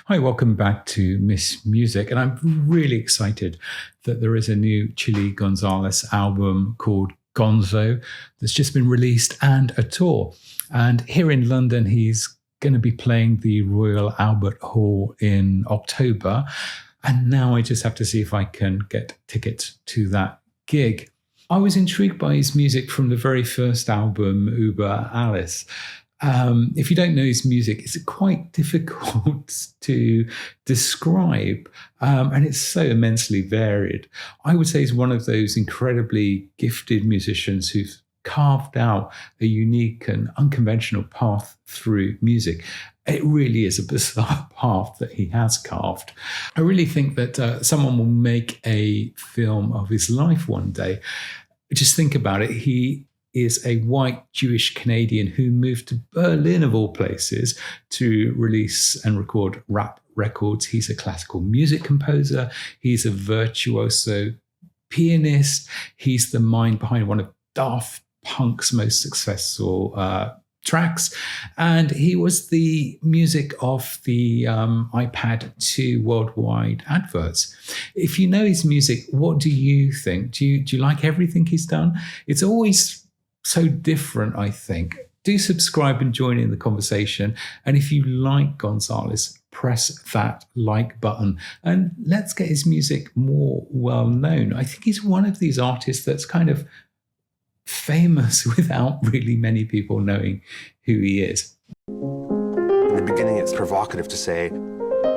Hi, welcome back to Miss Music. And I'm really excited that there is a new Chilly Gonzales album called Gonzo that's just been released and a tour. And here in London, he's going to be playing the Royal Albert Hall in October. And now I just have to see if I can get tickets to that gig. I was intrigued by his music from the very first album, Über Alles. If you don't know his music, it's quite difficult to describe, and it's so immensely varied. I would say he's one of those incredibly gifted musicians who've carved out a unique and unconventional path through music. It really is a bizarre path that he has carved. I really think that someone will make a film of his life one day. Just think about it. He is a white Jewish Canadian who moved to Berlin, of all places, to release and record rap records. He's a classical music composer. He's a virtuoso pianist. He's the mind behind one of Daft Punk's most successful tracks. And he was the music of the iPad 2 worldwide adverts. If you know his music, what do you think? Do you like everything he's done? It's always so different, I think. Do subscribe and join in the conversation. And if you like Gonzales, press that like button and let's get his music more well known. I think he's one of these artists that's kind of famous without really many people knowing who he is. In the beginning, it's provocative to say,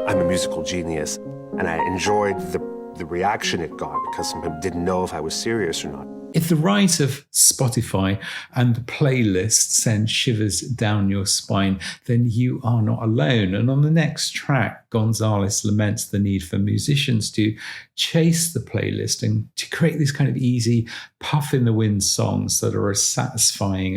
I'm a musical genius. And I enjoyed the reaction it got because some people didn't know if I was serious or not. If the rise of Spotify and the playlist send shivers down your spine, then you are not alone. And on the next track, Gonzales laments the need for musicians to chase the playlist and to create these kind of easy puff in the wind songs that are as satisfying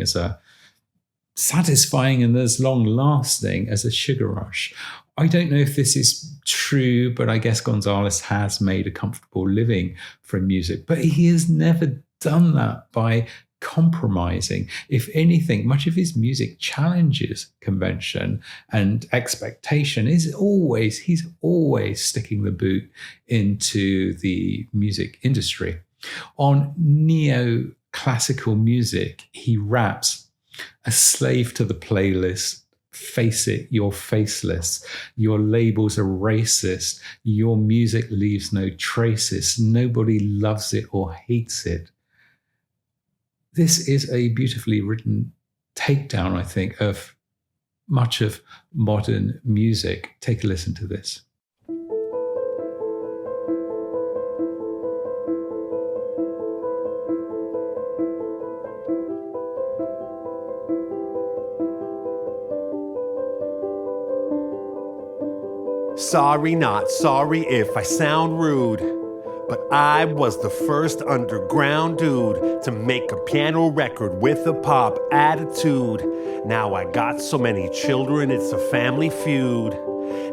and as long lasting as a sugar rush. I don't know if this is true, but I guess Gonzales has made a comfortable living from music, but he has never done that by compromising. If anything, much of his music challenges convention and expectation. He's always sticking the boot into the music industry. On neoclassical music, he raps, a slave to the playlist. Face it, you're faceless. Your labels are racist. Your music leaves no traces. Nobody loves it or hates it. This is a beautifully written takedown, I think, of much of modern music. Take a listen to this. Sorry, not sorry if I sound rude, but I was the first underground dude to make a piano record with a pop attitude. Now I got so many children, it's a family feud.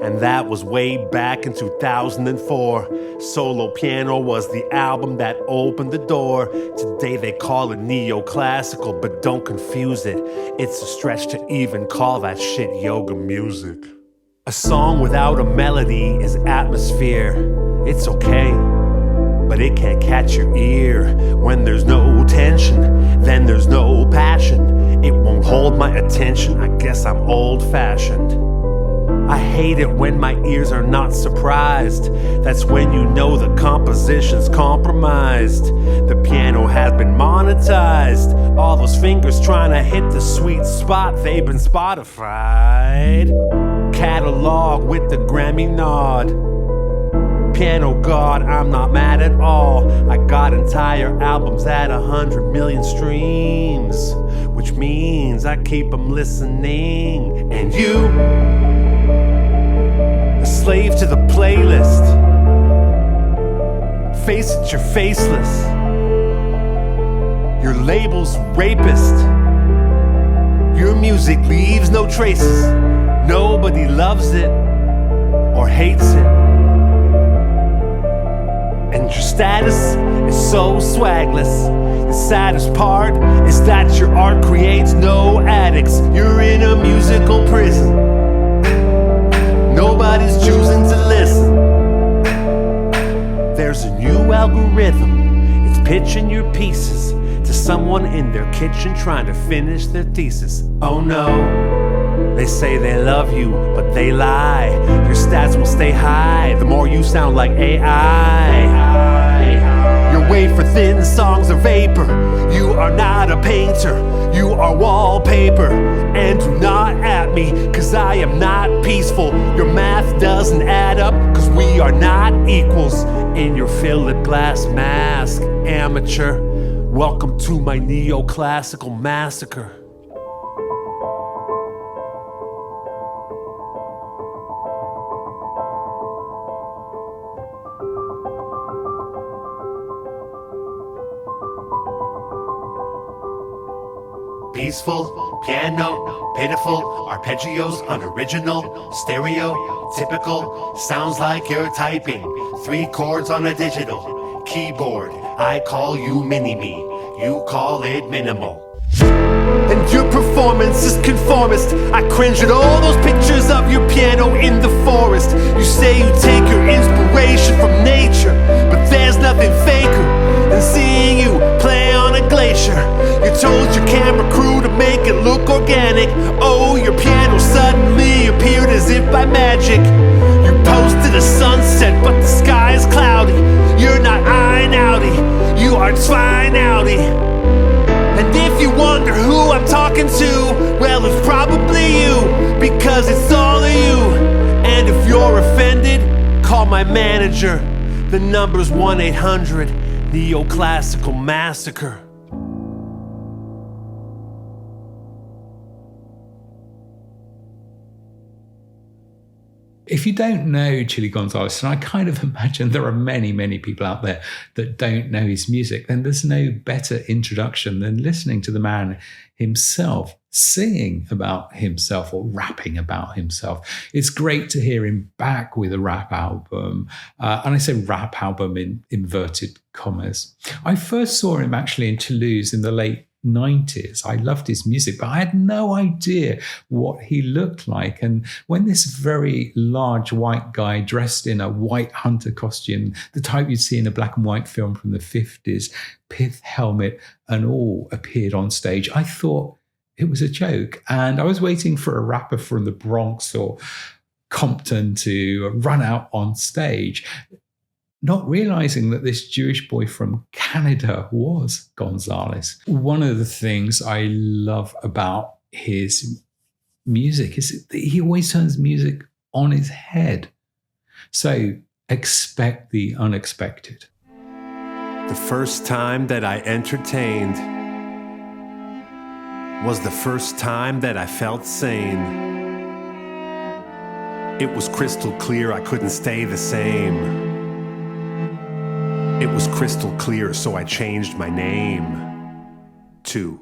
And that was way back in 2004. Solo Piano was the album that opened the door. Today they call it neoclassical, but don't confuse it. It's a stretch to even call that shit yoga music. A song without a melody is atmosphere. It's okay, but it can't catch your ear. When there's no tension, then there's no passion. It won't hold my attention, I guess I'm old-fashioned. I hate it when my ears are not surprised. That's when you know the composition's compromised. The piano has been monetized. All those fingers trying to hit the sweet spot, they've been Spotified. Catalog with the Grammy nod. Piano God, I'm not mad at all. I got entire albums at 100 million streams, which means I keep them listening. And you, a slave to the playlist. Face it, you're faceless. Your label's rapist. Your music leaves no traces. Nobody loves it or hates it. And your status is so swagless. The saddest part is that your art creates no addicts. You're in a musical prison. Nobody's pitching your pieces to someone in their kitchen trying to finish their thesis. Oh no, they say they love you, but they lie. Your stats will stay high the more you sound like AI. Your wafer thin songs are vapor. You are not a painter, you are wallpaper. And do not at me, cause I am not peaceful. Your math doesn't add up, cause we are not equals. In your Philip Glass mask, amateur. Welcome to my neoclassical massacre. Peaceful, piano, pitiful, arpeggios, unoriginal, stereo, typical, sounds like you're typing 3 chords on a digital keyboard. I call you mini-me, you call it minimal. And your performance is conformist. I cringe at all those pictures of your piano in the forest. You say you take your inspiration from nature, but there's nothing faker than seeing you play on a glacier. You told your camera crew to make it look organic. Oh, your piano suddenly appeared as if by magic. You posted a sunset, but the sky is cloudy. You're not Einaudi, you are Zweinaudi. And if you wonder who I'm talking to, well, it's probably you, because it's all of you. And if you're offended, call my manager. The number's 1-800 Neoclassical Massacre. If you don't know Chilly Gonzales, and I kind of imagine there are many, many people out there that don't know his music, then there's no better introduction than listening to the man himself singing about himself or rapping about himself. It's great to hear him back with a rap album. And I say rap album in inverted commas. I first saw him actually in Toulouse in the late 90s. I loved his music, but I had no idea what he looked like. And when this very large white guy dressed in a white hunter costume, the type you'd see in a black and white film from the 50s, pith helmet and all, appeared on stage, I thought it was a joke. And I was waiting for a rapper from the Bronx or Compton to run out on stage, not realizing that this Jewish boy from Canada was Gonzales. One of the things I love about his music is that he always turns music on his head. So expect the unexpected. The first time that I entertained was the first time that I felt sane. It was crystal clear I couldn't stay the same. It was crystal clear, so I changed my name to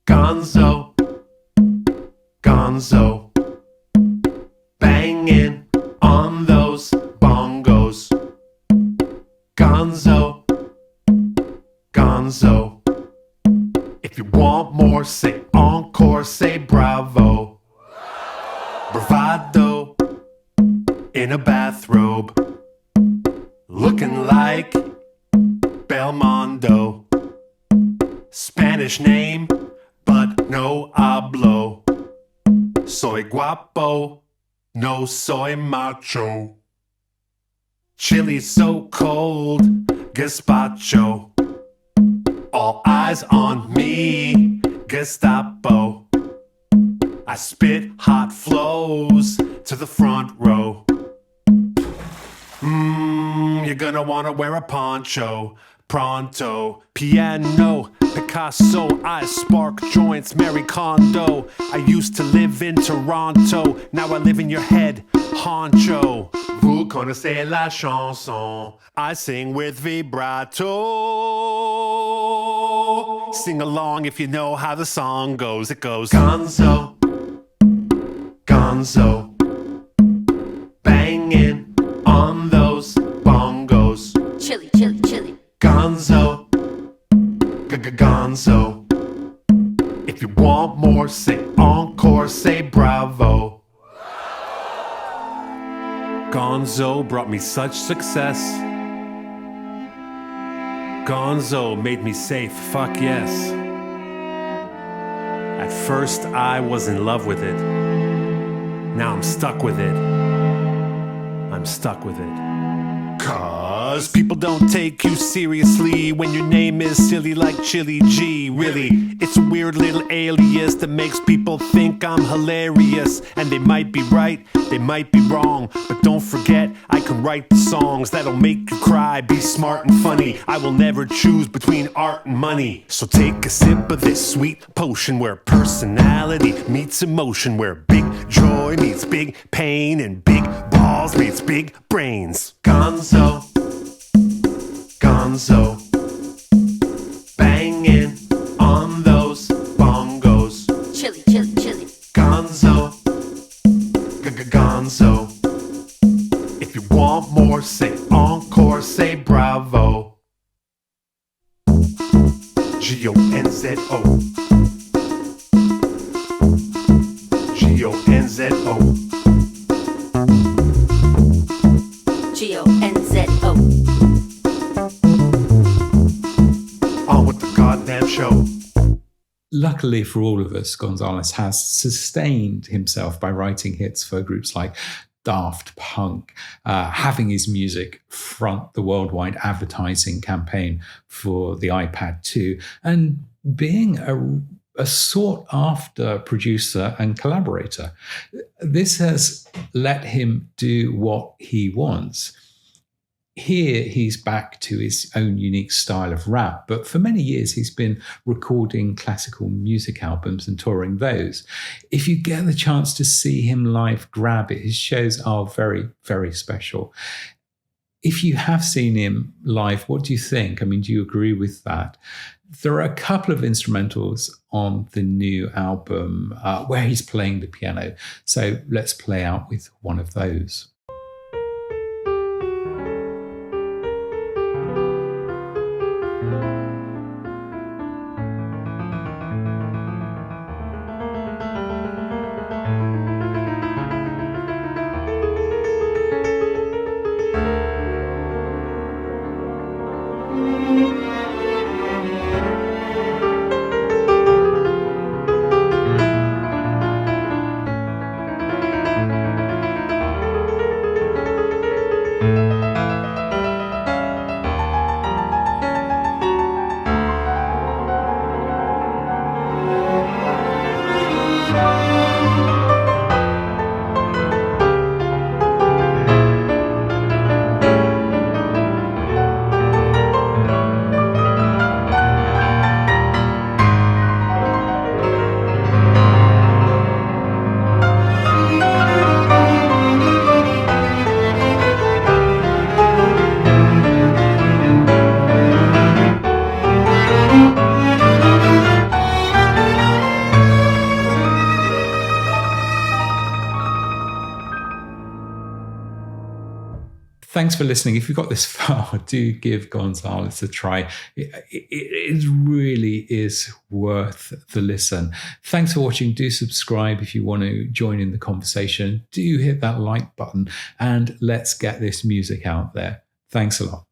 Gonzo. Gonzo, banging on those bongos. Gonzo, Gonzo. If you want more, say encore, say bravo. Bravado in a bathrobe, looking like Belmondo. Spanish name, but no hablo. Soy guapo, no soy macho. Chili so cold, gazpacho. All eyes on me, Gestapo. I spit hot flows to the front row. You're gonna wanna wear a poncho. Pronto, piano, Picasso, I spark joints, Marie Kondo. I used to live in Toronto, now I live in your head, honcho. Vous connaissez la chanson, I sing with vibrato. Sing along if you know how the song goes. It goes Gonzo, Gonzo, banging on those bongos. Chilly, chilly, chilly. Gonzo, Gonzo. If you want more, say encore, say bravo. Gonzo brought me such success. Gonzo made me say fuck yes. At first I was in love with it. Now I'm stuck with it. I'm stuck with it. Cause people don't take you seriously when your name is silly like Chilly G. Really, it's a weird little alias that makes people think I'm hilarious. And they might be right, they might be wrong, but don't forget I can write the songs that'll make you cry, be smart and funny. I will never choose between art and money. So take a sip of this sweet potion where personality meets emotion, where big joy meets big pain and big balls meets big brains. Gonzo, Gonzo, banging on those bongos. Chilly, chilly, chilly. Gonzo, Gonzo. If you want more, say encore, say bravo. Gonzo, Gonzo. Gonzo. On with the goddamn show. Luckily for all of us, Gonzales has sustained himself by writing hits for groups like Daft Punk, having his music front the worldwide advertising campaign for the iPad 2, and being a sought-after producer and collaborator. This has let him do what he wants. Here, he's back to his own unique style of rap, but for many years, he's been recording classical music albums and touring those. If you get the chance to see him live, grab it. His shows are very, very special. If you have seen him live, what do you think? I mean, do you agree with that? There are a couple of instrumentals on the new album where he's playing the piano. So let's play out with one of those. Thanks for listening. If you got this far, do give Gonzales a try. It really is worth the listen. Thanks for watching. Do subscribe if you want to join in the conversation. Do hit that like button and let's get this music out there. Thanks a lot.